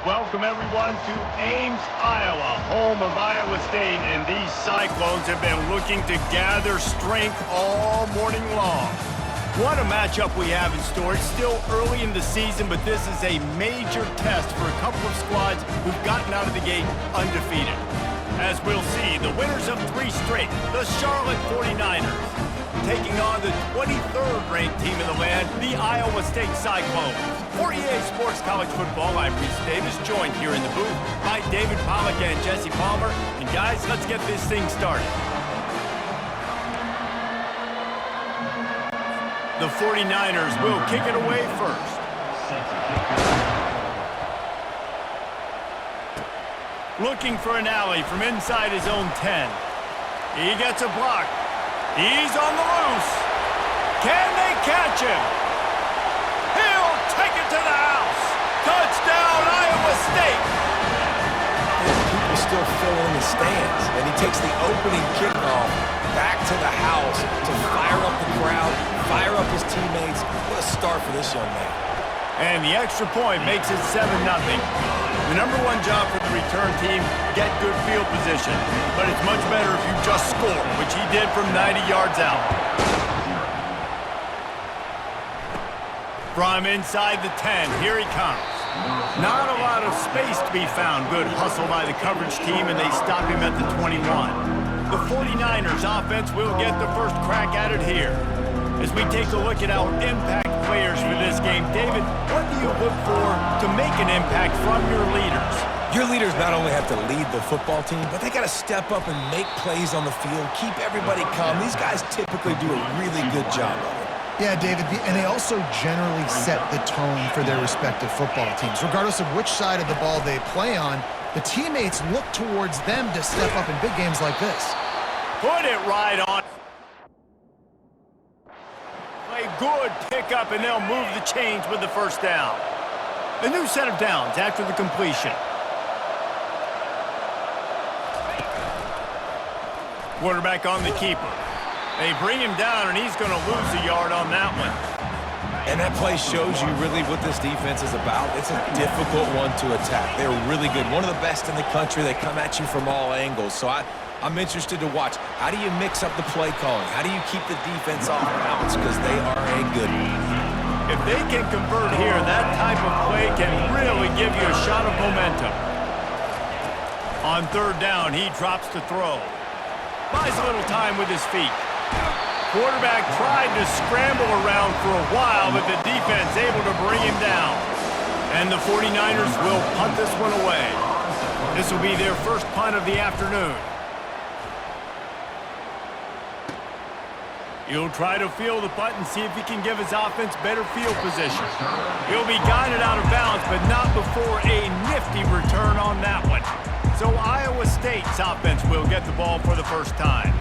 Welcome, everyone, to Ames, Iowa, home of Iowa State, and these Cyclones have been looking to gather strength all morning long. What a matchup we have in store. It's still early in the season, but this is a major test for a couple of squads who've gotten out of the gate undefeated. As we'll see, the winners of 3 straight, the Charlotte 49ers, taking on the 23rd ranked team in the land, the Iowa State Cyclones. For EA Sports College Football, I'm Reese Davis, joined here in the booth by David Pollack and Jesse Palmer. And guys, let's get this thing started. The 49ers will kick it away first. Looking for an alley from inside his own 10. He gets a block. He's on the loose. Can they catch him? He'll take it to the house. Touchdown, Iowa State. People still fill in the stands, and he takes the opening kickoff back to the house to fire up the crowd, fire up his teammates. What a start for this young man. And the extra point makes it 7-0. The number one job for the return team, get good field position. But it's much better if you just score, which he did from 90 yards out. From inside the 10, here he comes. Not a lot of space to be found. Good hustle by the coverage team, and they stop him at the 21. The 49ers offense will get the first crack at it here. As we take a look at our impact players for this game, David, what do you look for to make an impact from your leaders? Your leaders not only have to lead the football team, but they got to step up and make plays on the field, keep everybody calm. These guys typically do a really good job of it. Yeah, David, and they also generally set the tone for their respective football teams. Regardless of which side of the ball they play on, the teammates look towards them to step up in big games like this. Put it right on. A good pickup, and they'll move the chains with the first down. A new set of downs after the completion. Quarterback on the keeper. They bring him down, and he's going to lose a yard on that one. And that play shows you really what this defense is about. It's a difficult one to attack. They're really good. One of the best in the country. They come at you from all angles. So I'm interested to watch. How do you mix up the play calling? How do you keep the defense off balance? Because they are a good one. If they can convert here, that type of play can really give you a shot of momentum. On third down, he drops to throw. Buys a little time with his feet. Quarterback tried to scramble around for a while, but the defense able to bring him down. And the 49ers will punt this one away. This will be their first punt of the afternoon. He'll try to field the punt and see if he can give his offense better field position. He'll be guided out of bounds, but not before a nifty return on that one. So Iowa State's offense will get the ball for the first time.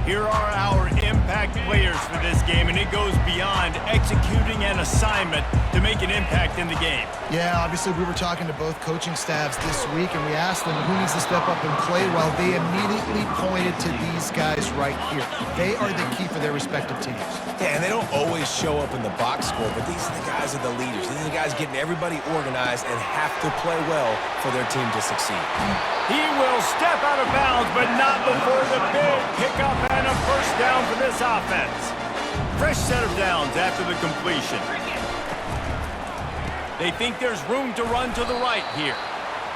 Here are our impact players for this game, and it goes beyond executing an assignment to make an impact in the game. Yeah, obviously we were talking to both coaching staffs this week, and we asked them who needs to step up and play well. They immediately pointed to these guys right here. They are the key for their respective teams. Yeah, and they don't always show up in the box score, but these are the guys that are the leaders. These are the guys getting everybody organized and have to play well for their team to succeed. He will step out of bounds, but not before the big pickup and a first down for this offense. Fresh set of downs after the completion. They think there's room to run to the right here.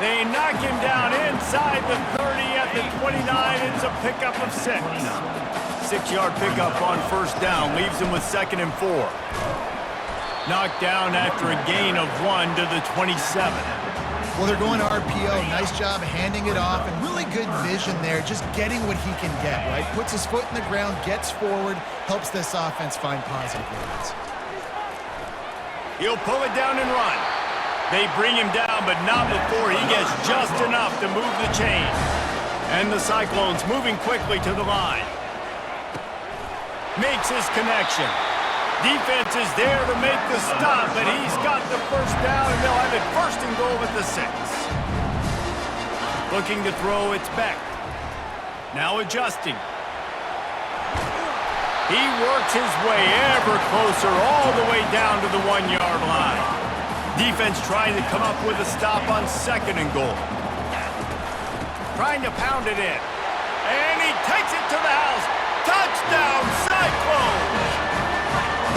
They knock him down inside the 30 at the 29. It's a pickup of 6. 6-yard pickup on first down leaves him with 2nd and 4. Knocked down after a gain of 1 to the 27. Well, they're going to RPO. Nice job handing it off, and really good vision there, just getting what he can get, right? Puts his foot in the ground, gets forward, helps this offense find positive moments. He'll pull it down and run. They bring him down, but not before he gets just enough to move the chain. And the Cyclones moving quickly to the line. Makes his connection. Defense is there to make the stop, but he's got the first down, and they'll have it 1st and goal at the 6. Looking to throw, it's Beck. Now adjusting. He works his way ever closer all the way down to the 1-yard line. Defense trying to come up with a stop on 2nd and goal. Trying to pound it in. And he takes it to the house. Touchdown, Cyclones!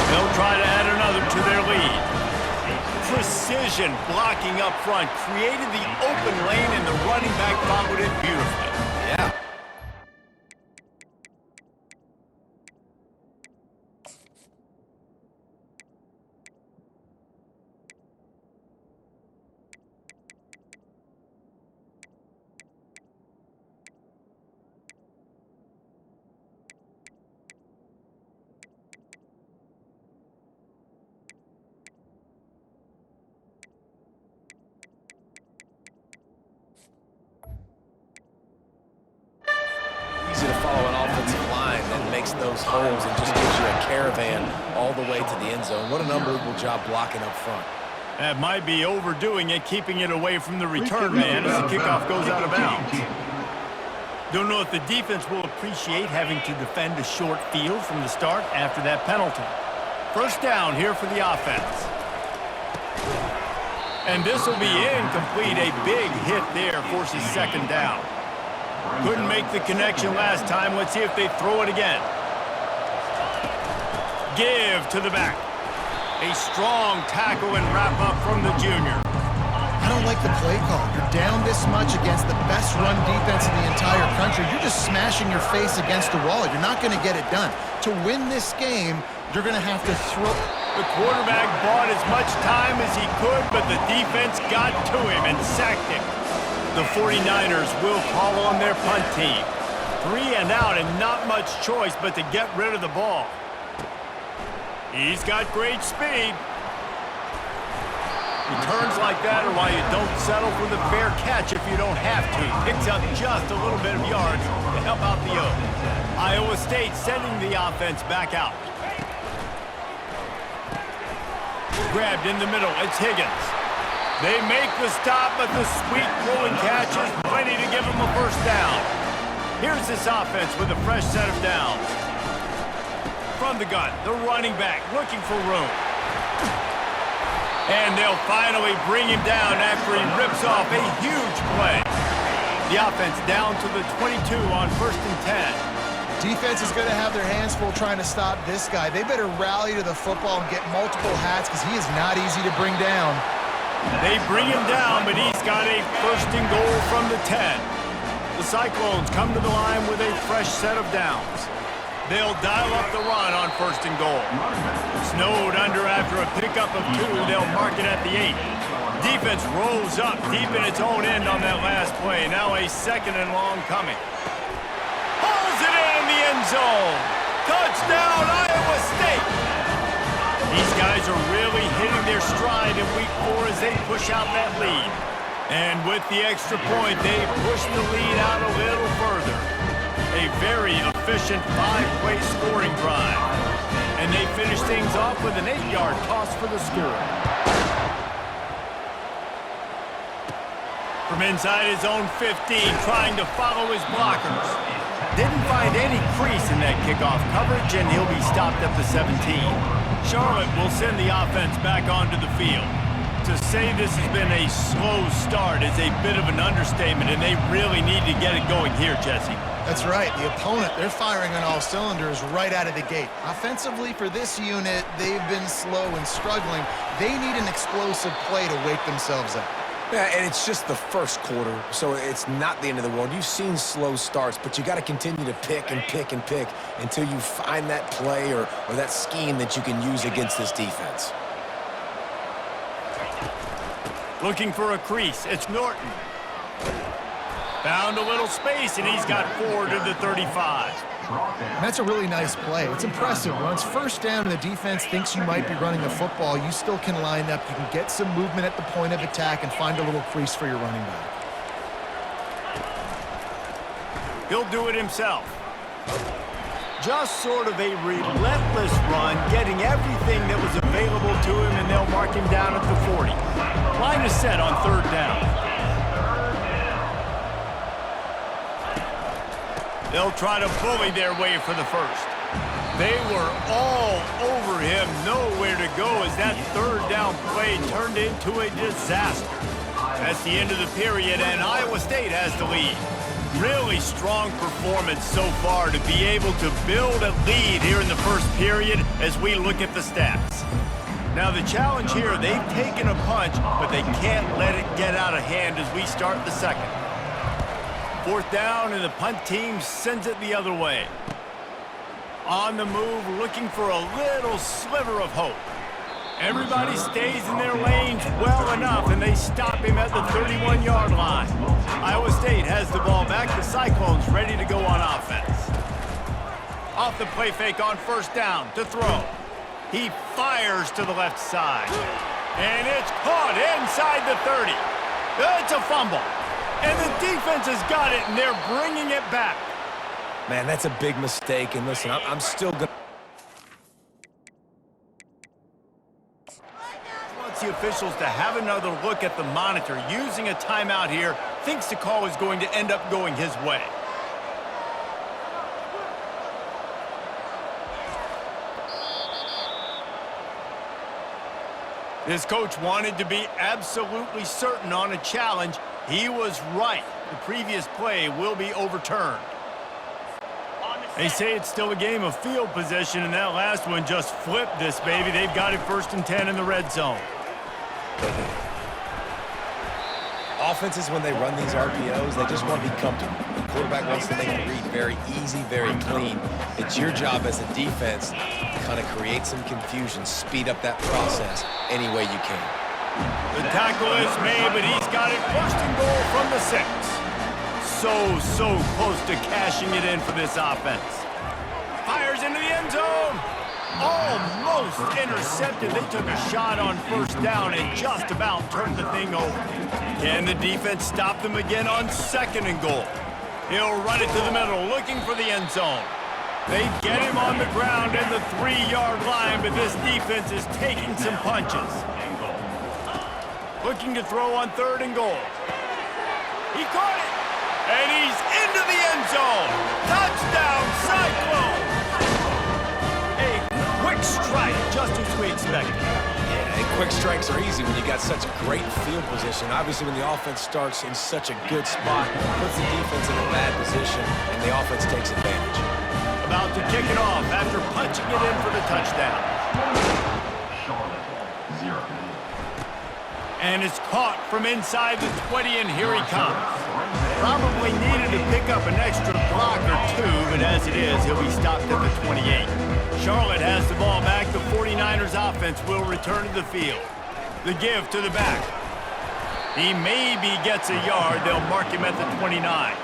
They'll try to add another to their lead. Precision blocking up front created the open lane, and the running back followed it beautifully. Yeah. Easy to follow an offensive line that makes those holes and just gives you a caravan all the way to the end zone. What an unbelievable job blocking up front. That might be overdoing it, keeping it away from the return man as the kickoff goes out of bounds. Don't know if the defense will appreciate having to defend a short field from the start after that penalty. First down here for the offense. And this will be incomplete. A big hit there forces 2nd down. Couldn't make the connection last time. Let's see if they throw it again. Give to the back. A strong tackle and wrap up from the junior. I don't like the play call. You're down this much against the best run defense in the entire country. You're just smashing your face against the wall. You're not going to get it done. To win this game, you're going to have to throw. The quarterback bought as much time as he could, but the defense got to him and sacked him. The 49ers will call on their punt team. 3 and out and not much choice but to get rid of the ball. He's got great speed. Returns like that are why you don't settle for the fair catch if you don't have to. Picks up just a little bit of yards to help out the O's. Iowa State sending the offense back out. Grabbed in the middle. It's Higgins. They make the stop, but the sweet rolling catch is plenty to give them a first down. Here's this offense with a fresh set of downs. From the gun, the running back looking for room. And they'll finally bring him down after he rips off a huge play. The offense down to the 22 on 1st and 10. Defense is going to have their hands full trying to stop this guy. They better rally to the football and get multiple hats because he is not easy to bring down. They bring him down, but he's got a 1st and goal from the 10. The Cyclones come to the line with a fresh set of downs. They'll dial up the run on 1st and goal. Snowed under after a pickup of 2. They'll mark it at the 8. Defense rolls up deep in its own end on that last play. Now a 2nd and long coming. Pulls it in the end zone. Touchdown, Iowa State. These guys are really hitting their stride in week 4 as they push out that lead. And with the extra point, they push the lead out a little further. A very efficient 5-play scoring drive. And they finish things off with an 8-yard toss for the score. From inside his own 15, trying to follow his blockers. Didn't find any crease in that kickoff coverage, and he'll be stopped at the 17. Charlotte will send the offense back onto the field. To say this has been a slow start is a bit of an understatement, and they really need to get it going here, Jesse. That's right. The opponent, they're firing on all cylinders right out of the gate. Offensively, for this unit, they've been slow and struggling. They need an explosive play to wake themselves up. Yeah, and it's just the first quarter, so it's not the end of the world. You've seen slow starts, but you got to continue to pick and pick and pick until you find that play or that scheme that you can use against this defense. Looking for a crease. It's Norton. Found a little space, and he's got 4 to the 35. And that's a really nice play. It's impressive. Once 1st down and the defense thinks you might be running the football, you still can line up. You can get some movement at the point of attack and find a little crease for your running back. He'll do it himself. Just sort of a relentless run, getting everything that was available to him, and they'll mark him down at the 40. Line is set on 3rd down. They'll try to bully their way for the 1st. They were all over him, nowhere to go as that third down play turned into a disaster. That's the end of the period, and Iowa State has the lead. Really strong performance so far to be able to build a lead here in the first period as we look at the stats. Now the challenge here, they've taken a punch, but they can't let it get out of hand as we start the second. Fourth down, and the punt team sends it the other way. On the move, looking for a little sliver of hope. Everybody stays in their lanes well enough, and they stop him at the 31-yard line. Iowa State has the ball back. The Cyclones ready to go on offense. Off the play fake on first down to throw. He fires to the left side. And it's caught inside the 30. It's a fumble. And the defense has got it, and they're bringing it back. Man, that's a big mistake. And listen, I'm still going to... Wants the officials to have another look at the monitor. Using a timeout here, thinks the call is going to end up going his way. This coach wanted to be absolutely certain on a challenge. He was right. The previous play will be overturned. They say it's still a game of field possession, and that last one just flipped this baby. They've got it 1st and 10 in the red zone. Offenses, when they run these RPOs, they just want to be comfortable. The quarterback wants to make the read very easy, very clean. It's your job as a defense to kind of create some confusion, speed up that process any way you can. The tackle is made, but he's got it 1st and goal from the 6. So close to cashing it in for this offense. Fires into the end zone. Almost intercepted. They took a shot on 1st down and just about turned the thing over. Can the defense stop them again on 2nd and goal? He'll run it to the middle, looking for the end zone. They get him on the ground in the 3-yard line, but this defense is taking some punches. Looking to throw on 3rd and goal. He caught it. And he's into the end zone. Touchdown, Cyclones! A quick strike, just as we expected. Yeah, and quick strikes are easy when you got such a great field position. Obviously, when the offense starts in such a good spot, puts the defense in a bad position, and the offense takes advantage. About to kick it off after punching it in for the touchdown. And it's caught from inside the 20, and here he comes. Probably needed to pick up an extra block or two, but as it is, he'll be stopped at the 28. Charlotte has the ball back. The 49ers offense will return to the field. The give to the back. He maybe gets a yard. They'll mark him at the 29.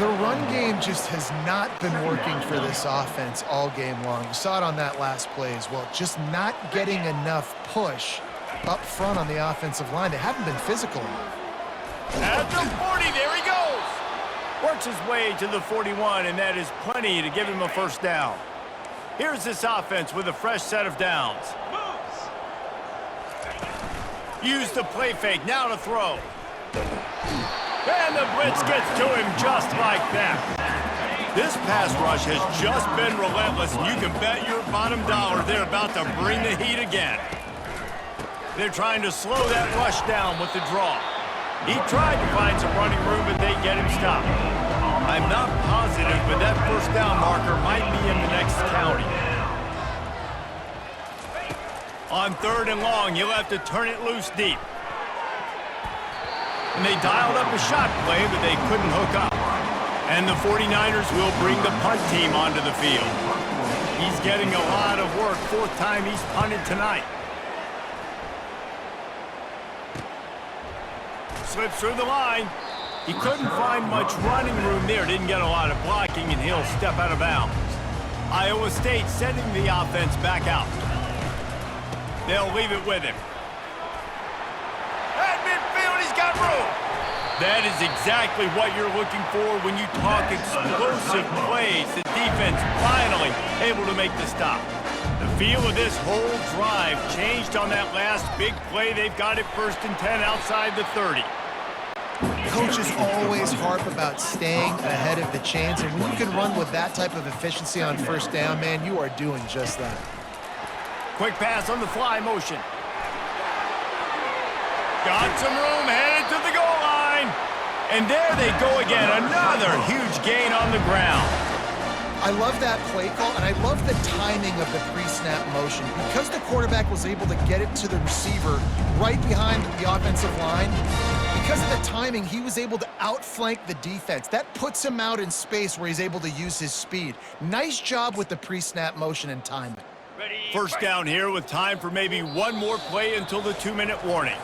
The run game just has not been working for this offense all game long. You saw it on that last play as well. Just not getting enough push up front on the offensive line. They haven't been physical enough. At the 40, there he goes. Works his way to the 41, and that is plenty to give him a 1st down. Here's this offense with a fresh set of downs. Use the play fake, now to throw. And the blitz gets to him just like that. This pass rush has just been relentless, and you can bet your bottom dollar they're about to bring the heat again. They're trying to slow that rush down with the draw. He tried to find some running room, but they get him stopped. I'm not positive, but that 1st down marker might be in the next county. On 3rd and long, he'll have to turn it loose deep. And they dialed up a shot play, but they couldn't hook up. And the 49ers will bring the punt team onto the field. He's getting a lot of work. 4th time he's punted tonight. Slips through the line. He couldn't find much running room there. Didn't get a lot of blocking, and he'll step out of bounds. Iowa State sending the offense back out. They'll leave it with him. At midfield, he's got room. That is exactly what you're looking for when you talk explosive plays. The defense finally able to make the stop. The feel of this whole drive changed on that last big play. They've got it 1st and 10 outside the 30. Coaches always harp about staying ahead of the chains, and when you can run with that type of efficiency on first down, man, you are doing just that. Quick pass on the fly motion. Got some room, headed to the goal line. And there they go again, another huge gain on the ground. I love that play call, and I love the timing of the pre-snap motion. Because the quarterback was able to get it to the receiver right behind the offensive line, because of the timing, he was able to outflank the defense. That puts him out in space where he's able to use his speed. Nice job with the pre-snap motion and timing. First down here with time for maybe one more play until the 2-minute warning.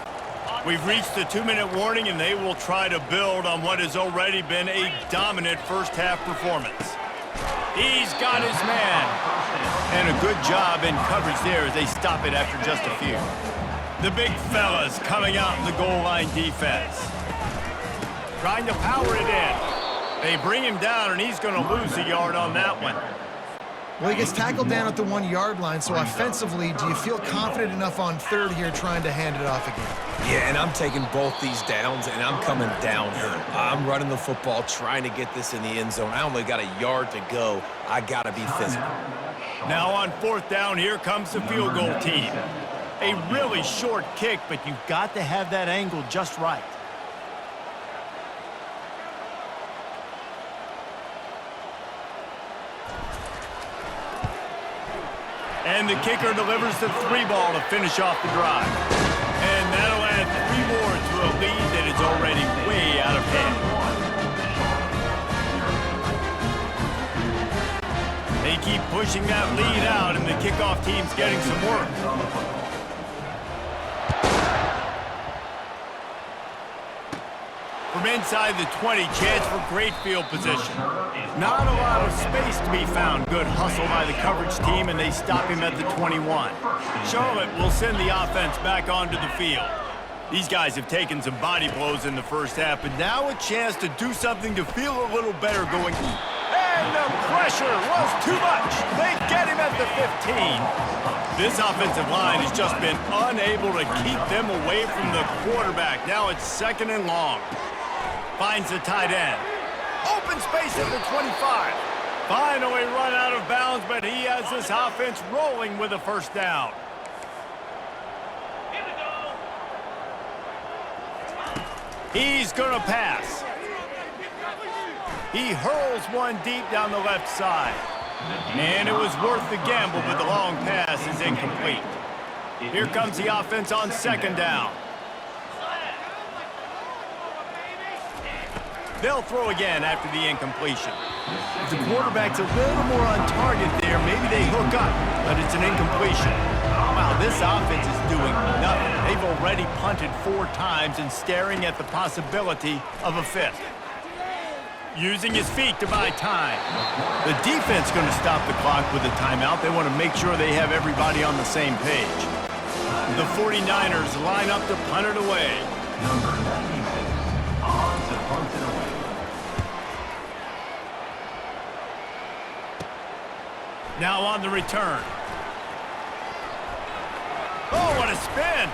We've reached the 2-minute warning, and they will try to build on what has already been a dominant first-half performance. He's got his man. And a good job in coverage there as they stop it after just a few. The big fellas coming out in the goal line defense. Trying to power it in. They bring him down, and he's going to lose a yard on that one. Well, he gets tackled down at the 1-yard line, so offensively, do you feel confident enough on third here trying to hand it off again? Yeah, and I'm taking both these downs, and I'm coming downhill. I'm running the football, trying to get this in the end zone. I only got a yard to go. I got to be physical. Now on fourth down, here comes the field goal team. A really short kick, but you've got to have that angle just right. And the kicker delivers the 3 ball to finish off the drive. And that'll add 3 more to a lead that is already way out of hand. They keep pushing that lead out, and the kickoff team's getting some work. From inside the 20, chance for great field position. Not a lot of space to be found. Good hustle by the coverage team, and they stop him at the 21. Charlotte will send the offense back onto the field. These guys have taken some body blows in the first half, but now a chance to do something to feel a little better going. And the pressure was too much. They get him at the 15. This offensive line has just been unable to keep them away from the quarterback. Now it's 2nd and long. Finds the tight end. Open space at the 25. Finally run out of bounds, but he has this offense rolling with a first down. He's going to pass. He hurls one deep down the left side. And it was worth the gamble, but the long pass is incomplete. Here comes the offense on 2nd down. They'll throw again after the incompletion. If the quarterback's a little more on target there, maybe they hook up, but it's an incompletion. Wow, this offense is doing nothing. They've already punted 4 times and staring at the possibility of a 5th. Using his feet to buy time. The defense going to stop the clock with a timeout. They want to make sure they have everybody on the same page. The 49ers line up to punt it away. Number 96 on to punt it away. Now on the return. Oh, what a spin!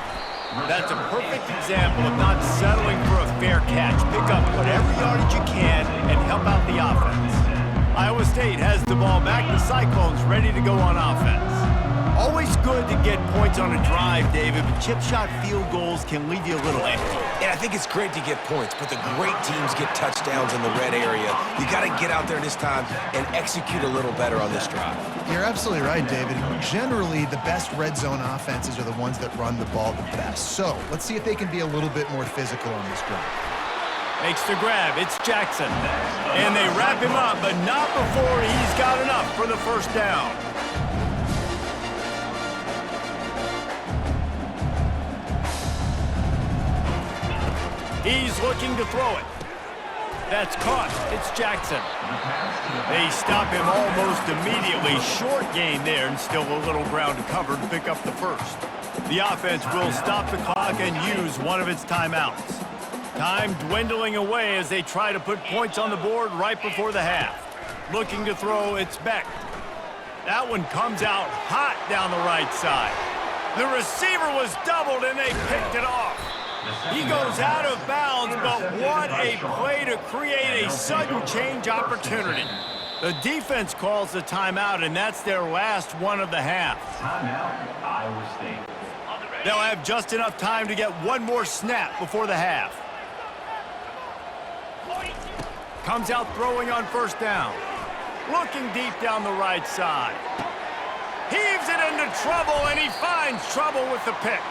That's a perfect example of not settling for a fair catch. Pick up whatever yardage you can and help out the offense. Iowa State has the ball back. The Cyclones ready to go on offense. Always good to get points on a drive, David, but chip shot field goals can leave you a little empty. And I think it's great to get points, but the great teams get touchdowns in the red area. You got to get out there this time and execute a little better on this drive. You're absolutely right, David. Generally, the best red zone offenses are the ones that run the ball the best. So let's see if they can be a little bit more physical on this drive. Makes the grab. It's Jackson. And they wrap him up, but not before he's got enough for the first down. He's looking to throw it. That's caught. It's Jackson. They stop him almost immediately. Short gain there, and still a little ground to cover to pick up the first. The offense will stop the clock and use one of its timeouts. Time dwindling away as they try to put points on the board right before the half. Looking to throw, it's Beck. That one comes out hot down the right side. The receiver was doubled, and they picked it off. He goes out of bounds, but what a play to create a sudden change opportunity. The defense calls the timeout, and that's their last one of the half. Timeout, Iowa State. They'll have just enough time to get one more snap before the half. Comes out throwing on first down. Looking deep down the right side. Heaves it into trouble, and he finds trouble with the pick.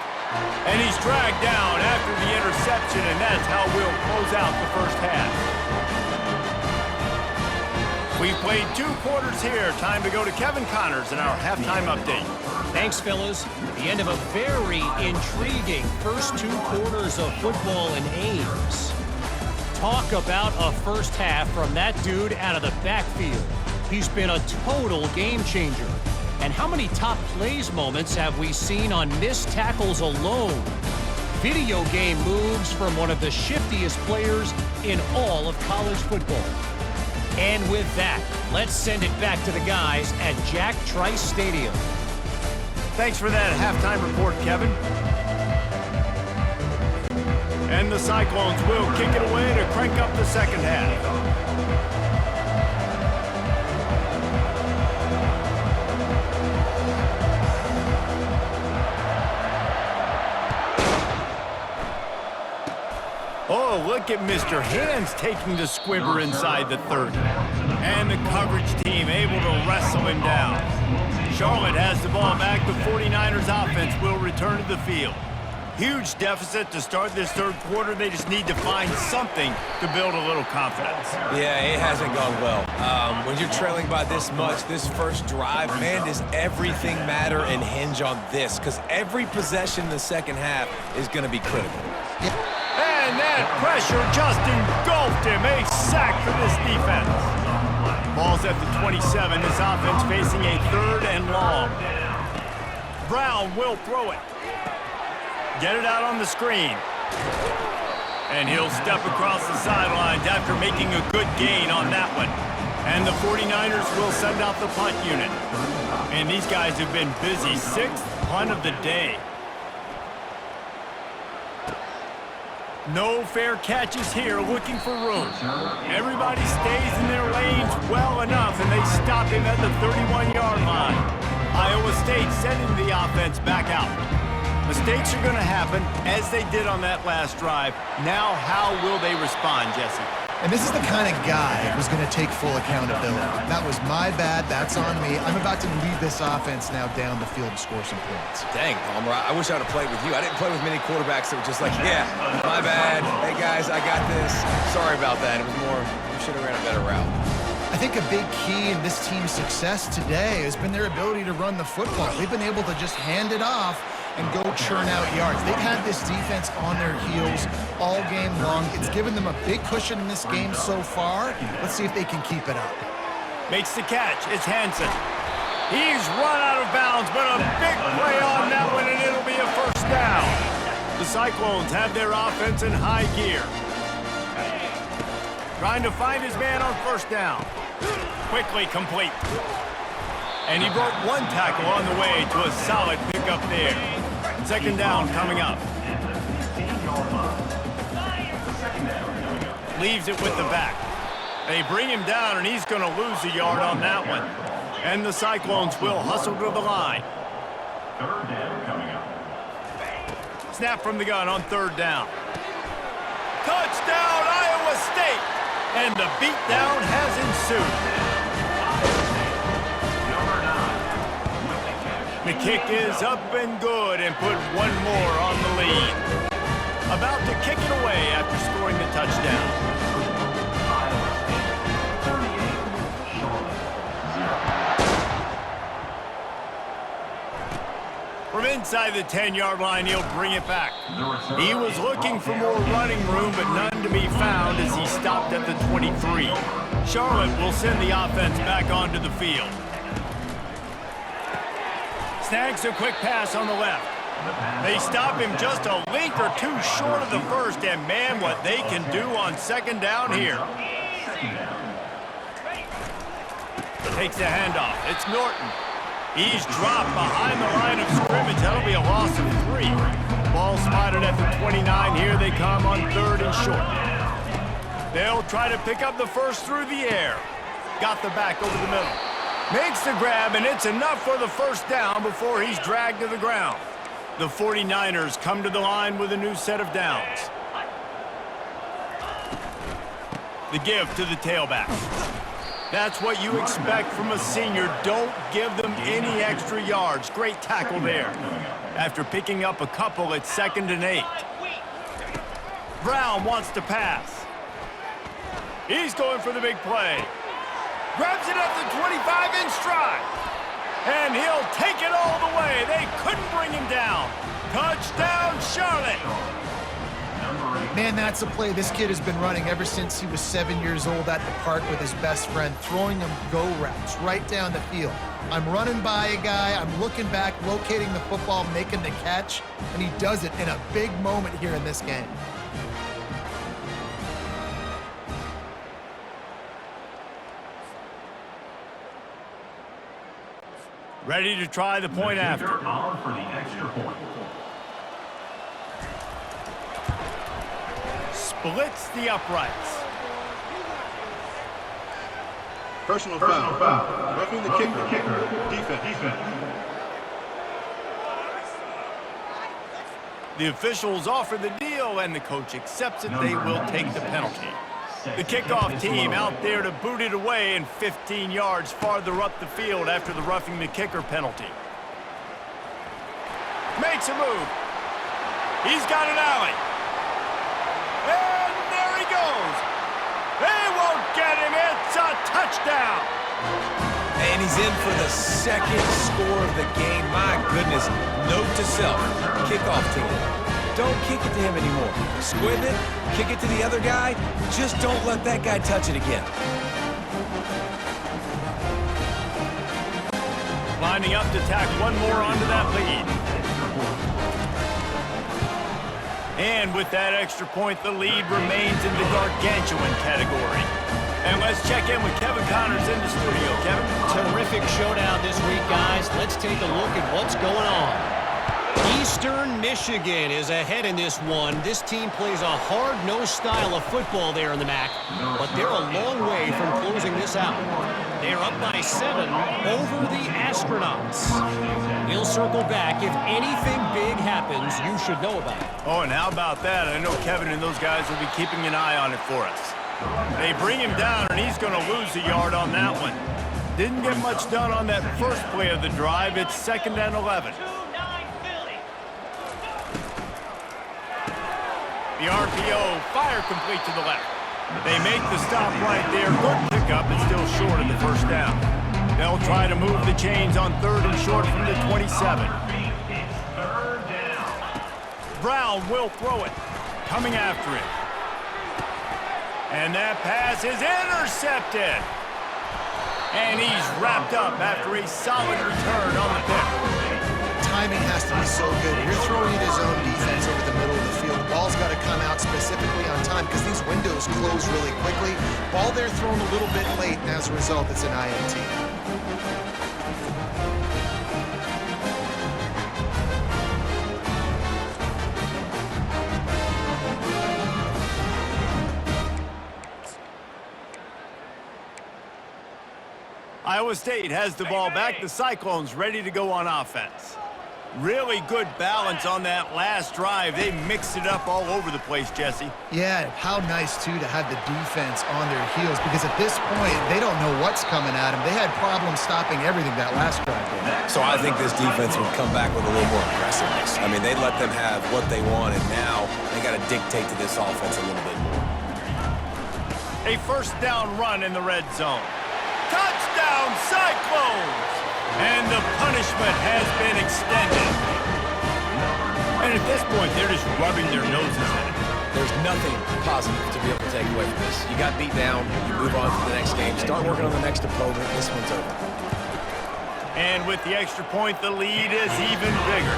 And he's dragged down after the interception, and that's how we'll close out the first half. We've played 2 quarters here. Time to go to Kevin Connors in our halftime update. Thanks, fellas. The end of a very intriguing first 2 quarters of football in Ames. Talk about a first half from that dude out of the backfield. He's been a total game changer. And how many top plays moments have we seen on missed tackles alone? Video game moves from one of the shiftiest players in all of college football. And with that, let's send it back to the guys at Jack Trice Stadium. Thanks for that halftime report, Kevin. And the Cyclones will kick it away to crank up the second half. Oh, look at Mr. Hands taking the squibber inside the 30. And the coverage team able to wrestle him down. Charlotte has the ball back. The 49ers offense will return to the field. Huge deficit to start this third quarter. They just need to find something to build a little confidence. Yeah, it hasn't gone well. When you're trailing by this much, this first drive, man, does everything matter and hinge on this? Because every possession in the second half is going to be critical. And that pressure just engulfed him. A sack for this defense. Ball's at the 27. This offense facing a 3rd and long. Brown will throw it. Get it out on the screen. And he'll step across the sidelines after making a good gain on that one. And the 49ers will send out the punt unit. And these guys have been busy. 6th punt of the day. No fair catches here, looking for room. Everybody stays in their lanes well enough, and they stop him at the 31-yard line. Iowa State sending the offense back out. Mistakes are going to happen, as they did on that last drive. Now, how will they respond, Jesse? And this is the kind of guy who's going to take full accountability. That was my bad. That's on me. I'm about to lead this offense now down the field and score some points. Dang, Palmer, I wish I would have played with you. I didn't play with many quarterbacks that were just like, yeah, my bad. Hey, guys, I got this. Sorry about that. It was more, you should have ran a better route. I think a big key in this team's success today has been their ability to run the football. They've been able to just hand it off and go churn out yards. They've had this defense on their heels all game long. It's given them a big cushion in this game so far. Let's see if they can keep it up. Makes the catch. It's Hansen. He's run out of bounds, but a big play on that one, and it'll be a first down. The Cyclones have their offense in high gear. Trying to find his man on first down. Quickly complete. And he broke 1 tackle on the way to a solid pickup there. Second down coming up. Leaves it with the back. They bring him down, and he's going to lose a yard on that one. And the Cyclones will hustle to the line. 3rd down coming up. Snap from the gun on 3rd down. Touchdown, Iowa State! And the beatdown has ensued. The kick is up and good and put 1 more on the lead. About to kick it away after scoring the touchdown. From inside the 10-yard line, he'll bring it back. He was looking for more running room, but none to be found as he stopped at the 23. Charlotte will send the offense back onto the field. Snags a quick pass on the left. They stop him just a link or 2 short of the first, and man, what they can do on 2nd down here. Takes the handoff. It's Norton. He's dropped behind the line of scrimmage. That'll be a loss of 3. ball spotted at the 29. Here they come on 3rd and short. They'll try to pick up the first through the air. Got the back over the middle. Makes the grab, and it's enough for the first down before he's dragged to the ground. The 49ers come to the line with a new set of downs. The give to the tailback. That's what you expect from a senior. Don't give them any extra yards. Great tackle there. After picking up a couple, it's 2nd and 8. Brown wants to pass. He's going for the big play. Grabs it at the 25 in stride. And he'll take it all the way. They couldn't bring him down. Touchdown, Charlotte. Man, that's a play this kid has been running ever since he was 7 years old at the park with his best friend, throwing him go routes right down the field. I'm running by a guy, I'm looking back, locating the football, making the catch, and he does it in a big moment here in this game. Ready to try the point after. On for the extra point. Splits the uprights. Personal foul. Roughing the kicker. Defense. The officials offer the deal, and the coach accepts it. They will take the penalty. The kickoff team out there to boot it away and 15 yards farther up the field after the roughing the kicker penalty. Makes a move. He's got an alley. And there he goes. They won't get him. It's a touchdown. And he's in for the 2nd score of the game. My goodness. Note to self. Kickoff team. Don't kick it to him anymore. Squib it, kick it to the other guy. Just don't let that guy touch it again. Lining up to tack one more onto that lead. And with that extra point, the lead remains in the gargantuan category. And let's check in with Kevin Connors in the studio. Kevin? Terrific showdown this week, guys. Let's take a look at what's going on. Eastern Michigan is ahead in this one. This team plays a hard-nosed style of football there in the MAC, but they're a long way from closing this out. They're up by 7 over the Astronauts. We'll circle back. If anything big happens, you should know about it. Oh, and how about that? I know Kevin and those guys will be keeping an eye on it for us. They bring him down, and he's going to lose a yard on that one. Didn't get much done on that first play of the drive. It's 2nd and 11. The RPO, fire complete to the left. They make the stop right there. Good pickup, but still short of the first down. They'll try to move the chains on 3rd and short from the 27. Brown will throw it. Coming after it. And that pass is intercepted. And he's wrapped up after a solid return on the pick. Timing has to be so good. You're throwing it his own defense over the middle of the field. The ball's got to come out specifically on time because these windows close really quickly. Ball there thrown a little bit late, and as a result, it's an INT. Iowa State has the ball back. The Cyclones ready to go on offense. Really good balance on that last drive. They mixed it up all over the place, Jesse. Yeah, how nice, too, to have the defense on their heels because at this point, they don't know what's coming at them. They had problems stopping everything that last drive. So I think this defense would come back with a little more aggressiveness. I mean, they let them have what they want, and now they got to dictate to this offense a little bit more. A first down run in the red zone. Touchdown, Cyclones! And the punishment has been extended. And at this point, they're just rubbing their noses in it. There's nothing positive to be able to take away from this. You got beat down, you move on to the next game, start working on the next opponent, this one's over. And with the extra point, the lead is even bigger.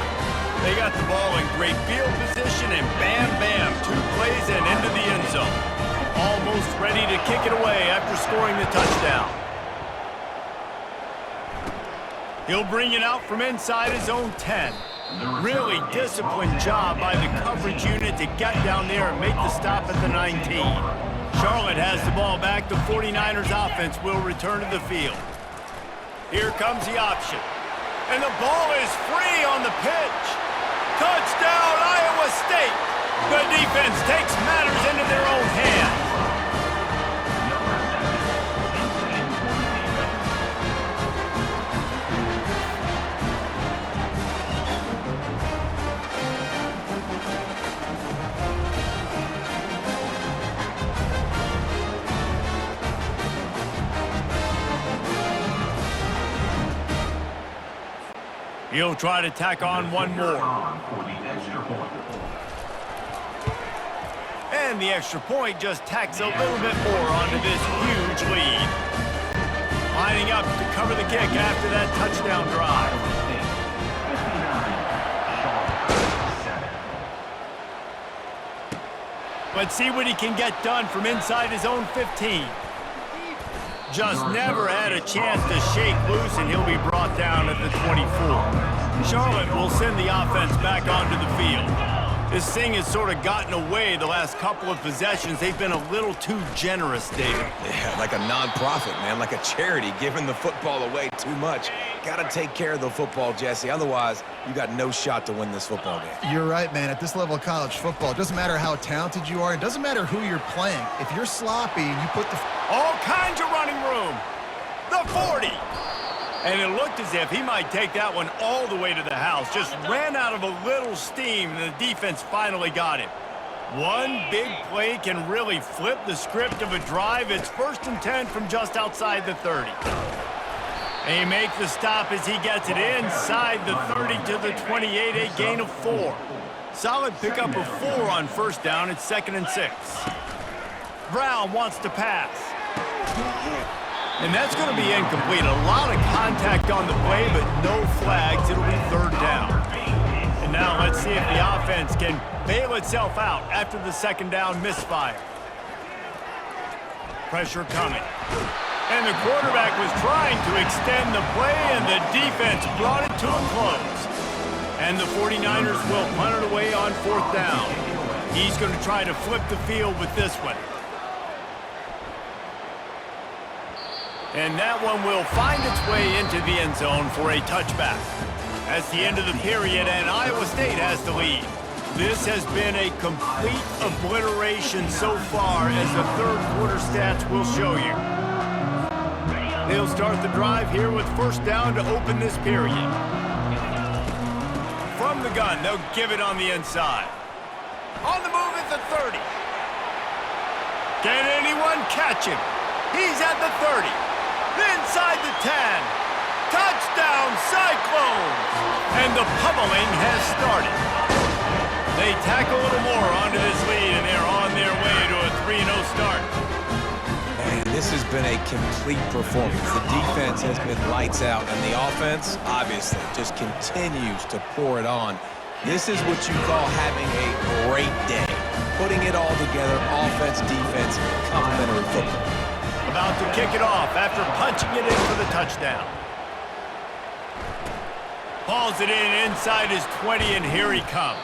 They got the ball in great field position, and bam, bam, 2 plays and into the end zone. Almost ready to kick it away after scoring the touchdown. He'll bring it out from inside his own 10. Really disciplined job by the coverage unit to get down there and make the stop at the 19. Charlotte has the ball back. The 49ers offense will return to the field. Here comes the option. And the ball is free on the pitch. Touchdown, Iowa State. The defense takes matters into their own hands. He'll try to tack on one more. And the extra point just tacks a little bit more onto this huge lead. Lining up to cover the kick after that touchdown drive. Let's see what he can get done from inside his own 15. Just never had a chance to shake loose, and he'll be brought down at the 24. Charlotte will send the offense back onto the field. This thing has sort of gotten away the last couple of possessions. They've been a little too generous, David. Yeah, like a non-profit, man, like a charity, giving the football away too much. Got to take care of the football, Jesse. Otherwise, you got no shot to win this football game. You're right, man. At this level of college football, it doesn't matter how talented you are. It doesn't matter who you're playing. If you're sloppy and you put the... All kinds of running room. The 40. And it looked as if he might take that one all the way to the house. Just ran out of a little steam, and the defense finally got him. One big play can really flip the script of a drive. It's 1st and 10 from just outside the 30. They make the stop as he gets it inside the 30 to the 28, a gain of 4. Solid pickup of 4 on 1st down. It's 2nd and 6. Brown wants to pass. And that's going to be incomplete. A lot of contact on the play, but no flags. It'll be 3rd down. And now let's see if the offense can bail itself out after the 2nd down misfire. Pressure coming. And the quarterback was trying to extend the play, and the defense brought it to a close. And the 49ers will punt it away on 4th down. He's going to try to flip the field with this one. And that one will find its way into the end zone for a touchback. That's the end of the period, and Iowa State has the lead. This has been a complete obliteration so far, as the 3rd quarter stats will show you. They'll start the drive here with 1st down to open this period. From the gun, they'll give it on the inside. On the move at the 30. Can anyone catch him? He's at the 30. Inside the 10. Touchdown, Cyclones! And the pummeling has started. They tack a little more onto this lead, and they're on their way to a 3-0 start. And this has been a complete performance. The defense has been lights out, and the offense, obviously, just continues to pour it on. This is what you call having a great day. Putting it all together, offense, defense, complementary football. About to kick it off after punching it in for the touchdown. Hauls it in inside his 20, and here he comes.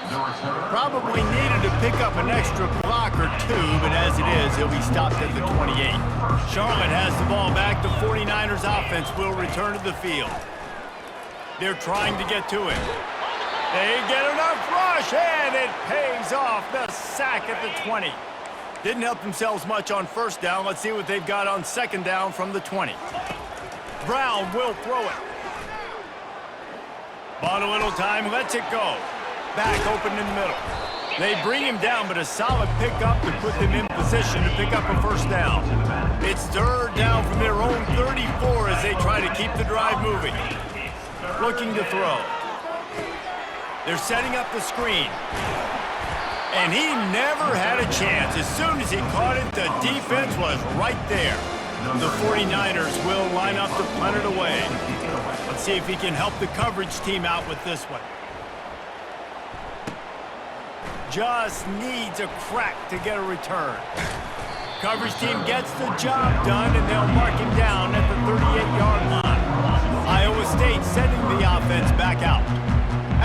Probably needed to pick up an extra block or 2, but as it is, he'll be stopped at the 28. Charlotte has the ball back. The 49ers offense will return to the field. They're trying to get to it. They get enough rush, and it pays off. The sack at the 20. Didn't help themselves much on 1st down. Let's see what they've got on 2nd down from the 20. Brown will throw it. Bought a little time, lets it go. Back open in the middle. They bring him down, but a solid pickup to put them in position to pick up a 1st down. It's 3rd down from their own 34 as they try to keep the drive moving. Looking to throw. They're setting up the screen. And he never had a chance. As soon as he caught it, the defense was right there. The 49ers will line up to punt it away. Let's see if he can help the coverage team out with this one. Just needs a crack to get a return. Coverage team gets the job done, and they'll mark him down at the 38-yard line. Iowa State sending the offense back out.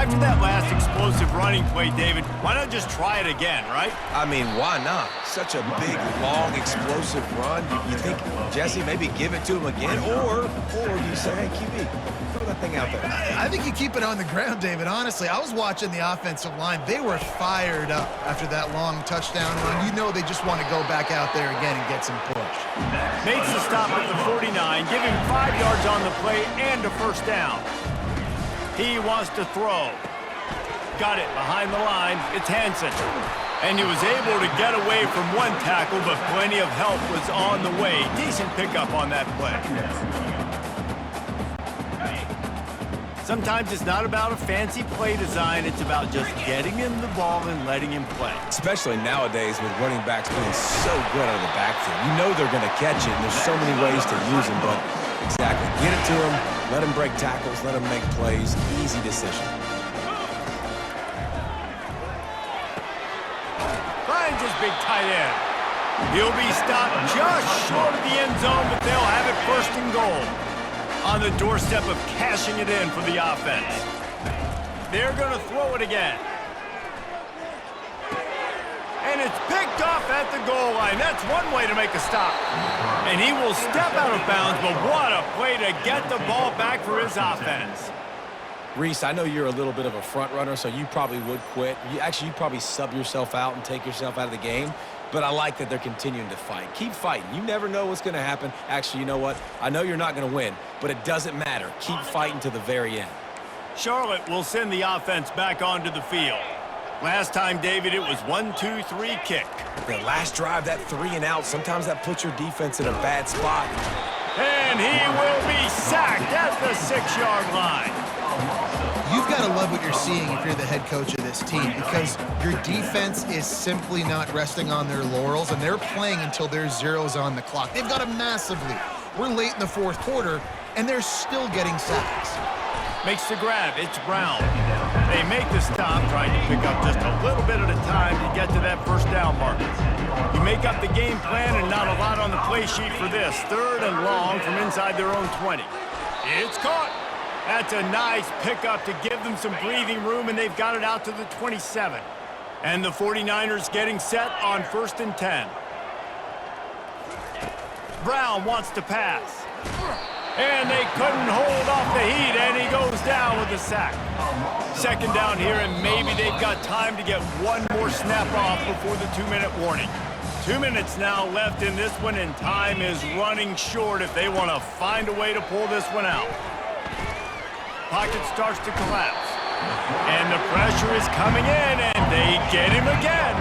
After that last explosive running play, David, why not just try it again, right? I mean, why not? Such a big, long, explosive run. You think, Jesse, maybe give it to him again? Or do you say, hey, QB, throw that thing out there? I think you keep it on the ground, David. Honestly, I was watching the offensive line. They were fired up after that long touchdown run. You know they just want to go back out there again and get some push. Makes the stop at the 49, giving 5 yards on the play and a first down. He wants to throw. Got it behind the line. It's Hansen. And he was able to get away from one tackle, but plenty of help was on the way. Decent pickup on that play. Sometimes it's not about a fancy play design. It's about just getting him the ball and letting him play. Especially nowadays with running backs being so good out of the backfield. You know they're going to catch it, and there's so many ways to use them, but exactly. Get it to him, let him break tackles, let him make plays. Easy decision. Finds his big tight end. He'll be stopped just short of the end zone, but they'll have it first and goal. On the doorstep of cashing it in for the offense. They're going to throw it again. And it's picked off at the goal line. That's one way to make a stop. And he will step out of bounds, but what a play to get the ball back for his offense. Reese, I know you're a little bit of a front runner, so you probably would quit. You'd probably sub yourself out and take yourself out of the game. But I like that they're continuing to fight. Keep fighting. You never know what's going to happen. Actually, you know what? I know you're not going to win, but it doesn't matter. Keep fighting to the very end. Charlotte will send the offense back onto the field. Last time, David, it was 1-2-3 kick. The last drive, that 3 and out, sometimes that puts your defense in a bad spot. And he will be sacked at the 6-yard line. You've got to love what you're seeing if you're the head coach of this team, because your defense is simply not resting on their laurels, and they're playing until there's zeros on the clock. They've got a massive lead. We're late in the fourth quarter, and they're still getting sacks. Makes the grab. It's Brown. They make the stop, trying to pick up just a little bit at a time to get to that first down marker. You make up the game plan and not a lot on the play sheet for this. 3rd and long from inside their own 20. It's caught. That's a nice pickup to give them some breathing room, and they've got it out to the 27. And the 49ers getting set on 1st and 10. Brown wants to pass. And they couldn't hold off the heat, and he goes down with a sack. 2nd down here, and maybe they've got time to get one more snap off before the 2-minute warning. 2 minutes now left in this one, and time is running short if they want to find a way to pull this one out. Pocket starts to collapse. And the pressure is coming in, and they get him again.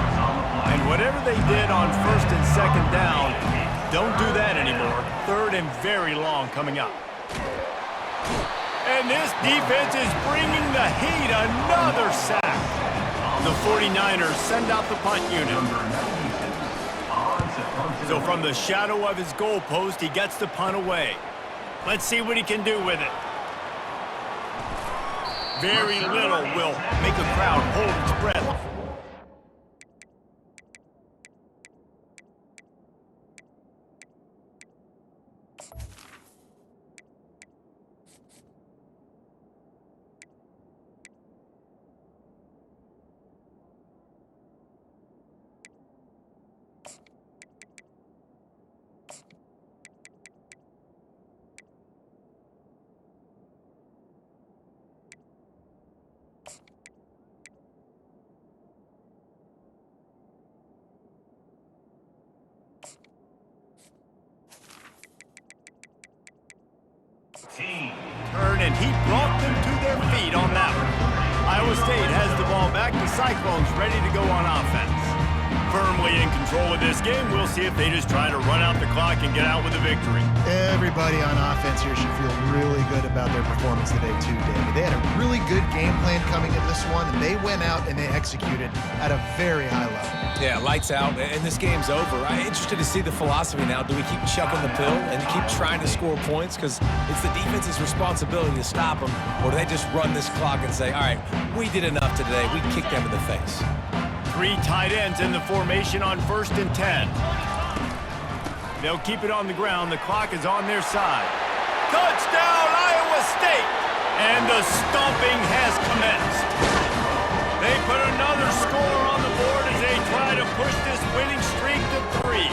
And whatever they did on 1st and 2nd down, don't do that anymore. 3rd and very long coming up. And this defense is bringing the heat. Another sack. The 49ers send out the punt unit. So from the shadow of his goalpost, he gets the punt away. Let's see what he can do with it. Very little will make a crowd hold its breath. Turn, and he brought them to their feet on that one. Iowa State has the ball back. The Cyclones ready to go on offense. Firmly in control of this game. We'll see if they just try to run out the clock and get out with a victory. Everybody on offense here should feel really good about their performance today too, David. They had a really good game plan coming into this one, and they went out and they executed at a very high level. Yeah, lights out, and this game's over. I'm interested to see the philosophy now. Do we keep chucking the pill and keep trying to score points? Because it's the defense's responsibility to stop them, or do they just run this clock and say, all right, we did enough today. We kicked them in the face. 3 tight ends in the formation on 1st and 10. They'll keep it on the ground. The clock is on their side. Touchdown, Iowa State! And the stomping has commenced. They put another score on the board as they try to push this winning streak to 3.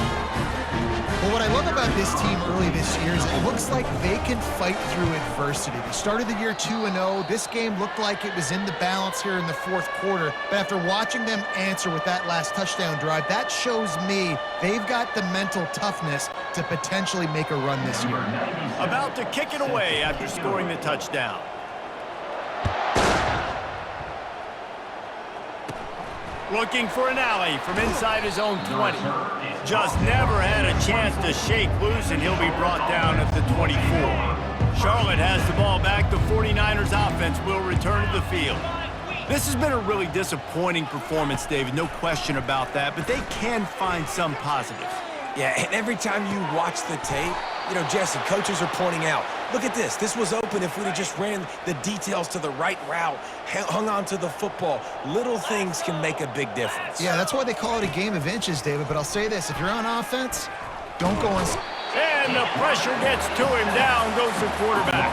Well, what I love about this team early this year is it looks like they can fight through adversity. They started the year 2-0. This game looked like it was in the balance here in the fourth quarter. But after watching them answer with that last touchdown drive, that shows me they've got the mental toughness to potentially make a run this year. About to kick it away after scoring the touchdown. Looking for an alley from inside his own 20. Just never had a chance to shake loose, and he'll be brought down at the 24. Charlotte has the ball back. The 49ers offense will return to the field. This has been a really disappointing performance, David. No question about that, but they can find some positives. Yeah, and every time you watch the tape, you know, Jesse, coaches are pointing out, look at this. This was open if we'd have just ran the details to the right route, hung on to the football. Little things can make a big difference. Yeah, that's why they call it a game of inches, David. But I'll say this, if you're on offense, don't go on. And the pressure gets to him. Down goes the quarterback.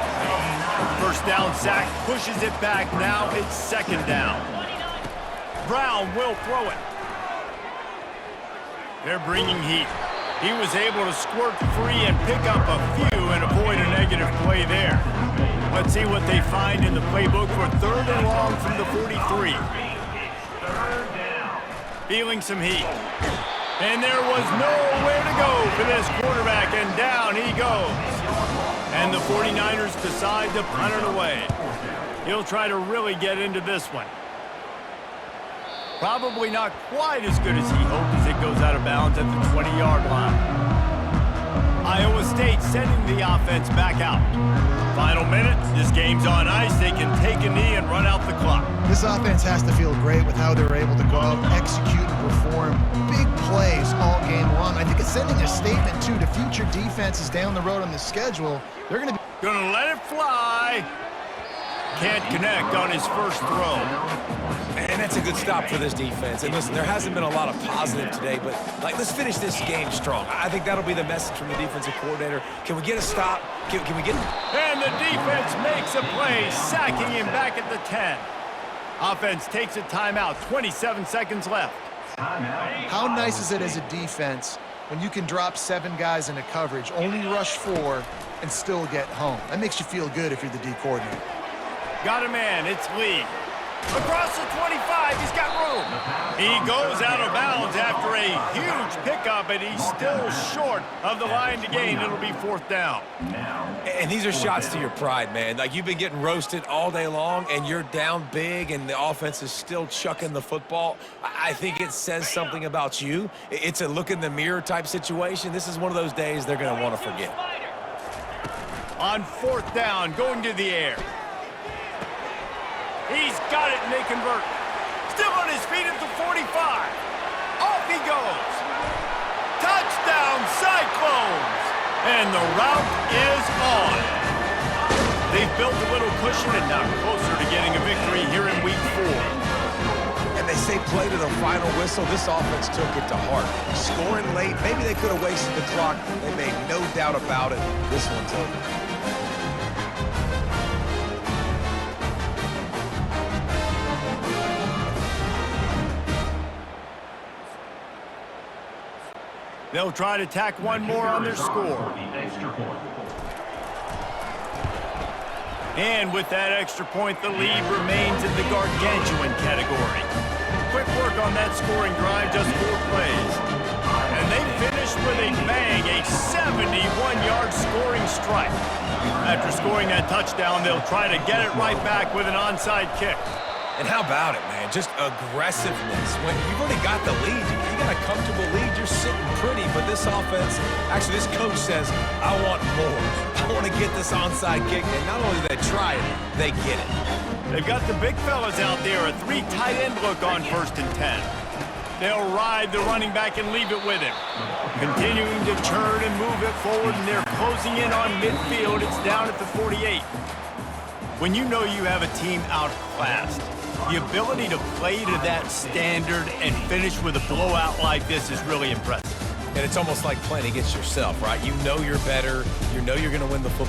First down, Zach pushes it back. Now it's second down. Brown will throw it. They're bringing heat. He was able to squirt free and pick up a few and avoid a negative play there. Let's see what they find in the playbook for third and long from the 43. Feeling some heat. And there was nowhere to go for this quarterback, and down he goes. And the 49ers decide to punt it away. He'll try to really get into this one. Probably not quite as good as he hoped as it goes out of bounds at the 20-yard line. Iowa State sending the offense back out. Final minutes. This game's on ice. They can take a knee and run out the clock. This offense has to feel great with how they're able to go out, execute, and perform big plays all game long. I think it's sending a statement, too, to future defenses down the road on the schedule. They're going to be... Gonna let it fly. Can't connect on his first throw. And that's a good stop for this defense. And listen, there hasn't been a lot of positive today, but let's finish this game strong. I think that'll be the message from the defensive coordinator. Can we get a stop? Can we get... And the defense makes a play, sacking him back at the 10. Offense takes a timeout, 27 seconds left. How nice is it as a defense when you can drop 7 guys into coverage, only rush 4, and still get home? That makes you feel good if you're the D coordinator. Got a man, it's Lee. Across the 25, he's got room. He goes out of bounds after a huge pickup, and he's still short of the line to gain. It'll be fourth down. And these are shots to your pride, man. Like, you've been getting roasted all day long, and you're down big, and the offense is still chucking the football. I think it says something about you. It's a look in the mirror type situation. This is one of those days they're going to want to forget. On fourth down, going to the air. He's got it, and they convert. Still on his feet at the 45. Off he goes. Touchdown, Cyclones. And the route is on. They've built a little cushion and now closer to getting a victory here in week 4. And they say play to the final whistle. This offense took it to heart. Scoring late, maybe they could have wasted the clock. They made no doubt about it. This one's over. They'll try to tack one more on their score. And with that extra point, the lead remains in the gargantuan category. Quick work on that scoring drive, just 4 plays. And they finished with a bang, a 71-yard scoring strike. After scoring that touchdown, they'll try to get it right back with an onside kick. And how about it, man? Just aggressiveness. When you've already got the lead, you got a comfortable lead, you're sitting pretty. But this offense, actually this coach says, I want more. I want to get this onside kick. And not only do they try it, they get it. They've got the big fellas out there, a 3 tight end look on first and 10. They'll ride the running back and leave it with him. Continuing to turn and move it forward, and they're closing in on midfield. It's down at the 48. When you know you have a team outclassed, the ability to play to that standard and finish with a blowout like this is really impressive. And it's almost like playing against yourself, right? You know you're better. You know you're going to win the football.